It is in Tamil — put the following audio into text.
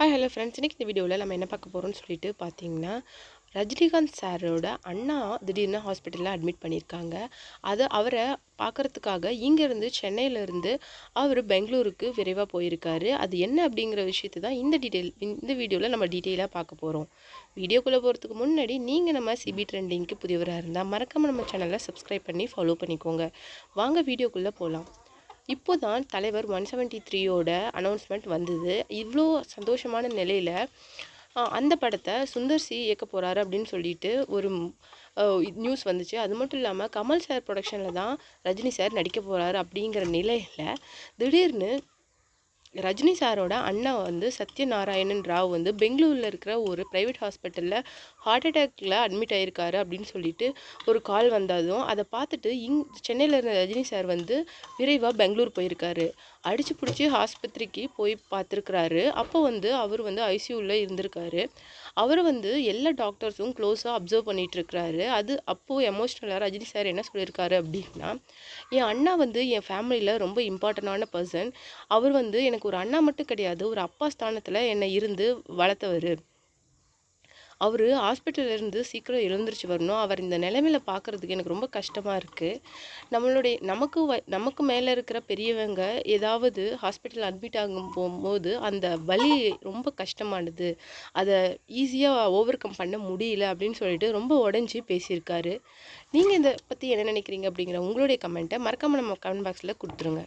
ஹாய் ஹலோ ஃப்ரெண்ட்ஸ், இன்றைக்கி இந்த வீடியோவில் நம்ம என்ன பார்க்க போகிறோம்னு சொல்லிட்டு பார்த்தீங்கன்னா, ரஜினிகாந்த் சாரோட அண்ணா திடீர்னு ஹாஸ்பிட்டலில் அட்மிட் பண்ணியிருக்காங்க. அவரை பார்க்குறதுக்காக இங்கேருந்து சென்னையிலேருந்து அவர் பெங்களூருக்கு விரைவாக போயிருக்காரு. அது என்ன அப்படிங்கிற விஷயத்தை தான் இந்த வீடியோவில் நம்ம டீட்டெயிலாக பார்க்க போகிறோம். வீடியோக்குள்ளே போகிறதுக்கு முன்னாடி நீங்கள் நம்ம சிபி ட்ரெண்டிங்க்கு புதியவராக இருந்தால் மறக்காமல் நம்ம சேனலை சப்ஸ்கிரைப் பண்ணி ஃபாலோ பண்ணிக்கோங்க. வாங்க வீடியோக்குள்ளே போகலாம். இப்போ தான் தலைவர் 173யோட அனௌன்ஸ்மெண்ட் வந்தது. இவ்வளோ சந்தோஷமான நிலையில் அந்த படத்தை சுந்தர் சி இயக்க போகிறாரு அப்படின்னு சொல்லிட்டு ஒரு நியூஸ் வந்துச்சு. அது மட்டும் இல்லாமல் கமல் சார் ப்ரொடக்ஷனில் தான் ரஜினி சார் நடிக்க போகிறாரு அப்படிங்கிற நிலையில் திடீர்னு ரஜினி சாரோட அண்ணா சத்யநாராயணன் ராவ் பெங்களூரில் இருக்கிற ஒரு ப்ரைவேட் ஹாஸ்பிட்டலில் ஹார்ட் அட்டாக்ல அட்மிட் ஆகிருக்காரு அப்படின்னு சொல்லிட்டு ஒரு கால் வந்ததும் அதை பார்த்துட்டு சென்னையில் இருந்த ரஜினி சார் விரைவாக பெங்களூர் போயிருக்காரு. அடித்து பிடிச்சி ஆஸ்பத்திரிக்கு போய் பார்த்துருக்குறாரு. அப்போ அவர் ஐசியூவில் இருந்திருக்காரு. அவர் எல்லா டாக்டர்ஸும் க்ளோஸாக அப்சர்வ் பண்ணிகிட்ருக்கிறாரு. அப்போது எமோஷ்னலாக ரஜினி சார் என்ன சொல்லியிருக்காரு அப்படின்னா, என் அண்ணா என் ஃபேமிலியில் ரொம்ப இம்பார்ட்டண்டான பர்சன். அவர் எனக்கு ஒரு அண்ணா மட்டும் கிடையாது, ஒரு அப்பா ஸ்தானத்தில் என்னை இருந்து வளர்த்தவர். அவர் ஹாஸ்பிட்டல்லேருந்து சீக்கிரம் எழுந்திரிச்சு வரணும். அவர் இந்த நிலைமையில பார்க்குறதுக்கு எனக்கு ரொம்ப கஷ்டமாக இருக்குது. நமக்கு மேலே இருக்கிற பெரியவங்க ஏதாவது ஹாஸ்பிட்டல் அட்மிட் ஆகும் போகும்போது அந்த வலி ரொம்ப கஷ்டமானது, அதை ஈஸியாக ஓவர் கம் பண்ண முடியல அப்படின்னு சொல்லிட்டு ரொம்ப உடஞ்சி பேசியிருக்காரு. நீங்கள் இதை பற்றி என்ன நினைக்கிறீங்க அப்படிங்கிற உங்களுடைய கமெண்ட்டை மறக்காமல் நம்ம கமெண்ட் பாக்ஸில் கொடுத்துருங்க.